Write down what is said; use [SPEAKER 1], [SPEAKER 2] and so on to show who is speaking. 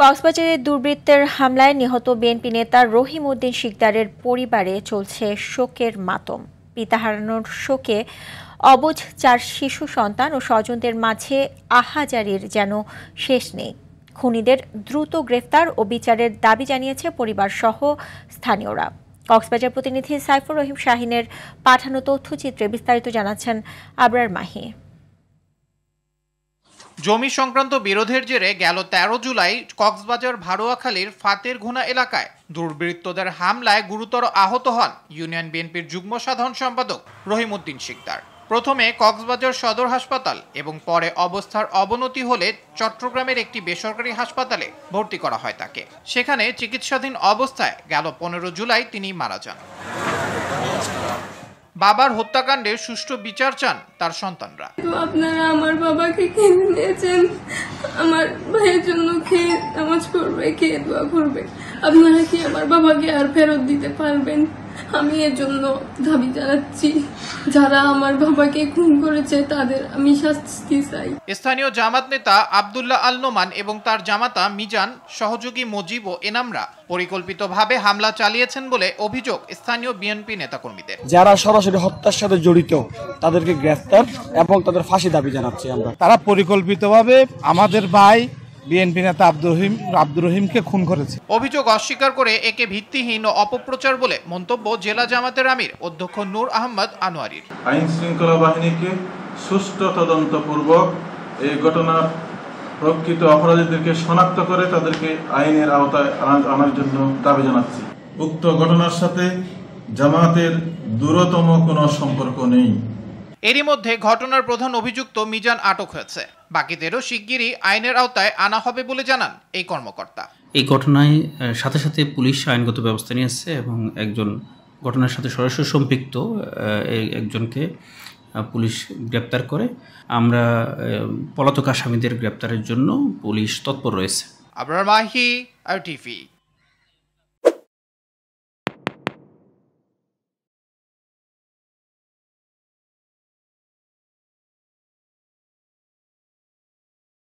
[SPEAKER 1] কক্সবাজারে দুর্বৃত্তের হামলায় নিহত বিএনপি নেতা রহিম উদ্দিন শিকদারের পরিবারে চলছে শোকের মাতম। পিতা হারানোর শোকে অবুঝ 4 শিশু সন্তান ও স্বজনদের মাঝে আহাজারির যেন শেষ নেই। খুনিদের দ্রুত গ্রেফতার ও বিচারের দাবি জানিয়েছে পরিবার সহ স্থানীয়রা। কক্সবাজার প্রতিনিধি সাইফুর রহিম শাহিনের পাঠানো তথ্যচিত্রে বিস্তারিত জানাচ্ছেন আবরার মাহি।
[SPEAKER 2] জমি সংক্রান্ত বিরোধের জেরে গেল 13 জুলাই কক্সবাজার ভাড়ুয়াখালীর ফাতেরঘুনা এলাকায় দুর্বৃত্তদের হামলায় গুরুতর আহত হন ইউনিয়ন বিএনপির যুগ্ম সাধারণ সম্পাদক রহিম উদ্দিন শিকদার। প্রথমে কক্সবাজার সদর হাসপাতাল এবং পরে অবস্থার অবনতি হলে চট্টগ্রামের একটি বেসরকারি হাসপাতালে ভর্তি করা হয় তাকে। সেখানে চিকিৎসাধীন অবস্থায় গেল 15 জুলাই তিনি মারা যান। বাবার হত্যাকাণ্ডের সুষ্ঠু বিচার চান তার সন্তানরা।
[SPEAKER 3] আপনারা আমার বাবাকে কিনে নিয়েছেন, আমার ভাইয়ের জন্য খেয়ে নামাজ পড়বে, খেয়ে দোয়া করবে। আপনারা কি আমার বাবাকে আর ফেরত দিতে পারবেন? আমি এর জন্য দাবি জানাচ্ছি, যারা আমার বাবাকে খুন করেছে তাদের আমি শাস্তি চাই।
[SPEAKER 2] স্থানীয় জামাত নেতা আব্দুল্লাহ আল নোমান এবং তার জামাতা মিজান, সহযোগী মজিব ও এনামরা পরিকল্পিতভাবে হামলা চালিয়েছেন বলে অভিযোগ স্থানীয় বিএনপি নেতাকর্মীদের।
[SPEAKER 4] যারা সরাসরি হত্যার সাথে জড়িত তাদেরকে গ্রেফতার এবং তাদের ফাঁসি দাবি জানাচ্ছি আমরা।
[SPEAKER 5] তারা পরিকল্পিতভাবে আমাদের ভাই বিএনপি নেতা আব্দুর রহিমকে খুন করেছে।
[SPEAKER 2] অভিযোগ অস্বীকার করে একে ভিত্তিহীন ও অপপ্রচার বলে মন্তব্য জেলা জামাতের আমির অধ্যক্ষ নূর আহমদ আনোয়ারির।
[SPEAKER 6] আইন শৃঙ্খলা বাহিনীকে সুষ্ঠু তদন্তপূর্বক এই ঘটনার প্রকৃত অপরাধীদেরকে শনাক্ত করে তাদেরকে আইনের আওতায় আনার জন্য দাবি জানাচ্ছি। উক্ত ঘটনার সাথে জামাতের দূরতম কোনো সম্পর্ক নেই।
[SPEAKER 2] এরই মধ্যে ঘটনার প্রধান অভিযুক্ত মিজান আটক হয়েছে। বাকিদেরও শিগগিরই আইনের আওতায় আনা হবে বলে জানান এই কর্মকর্তা।
[SPEAKER 7] এই ঘটনায় সাথে সাথে পুলিশ আইনগত ব্যবস্থা নিয়েছে এবং একজন ঘটনার সাথে সরাসরি সম্পৃক্ত একজনকে পুলিশ গ্রেপ্তার করে। আমরা পলাতক আসামিদের গ্রেপ্তারের জন্য পুলিশ তৎপর রয়েছে।
[SPEAKER 2] আবরার মাহি, RTV।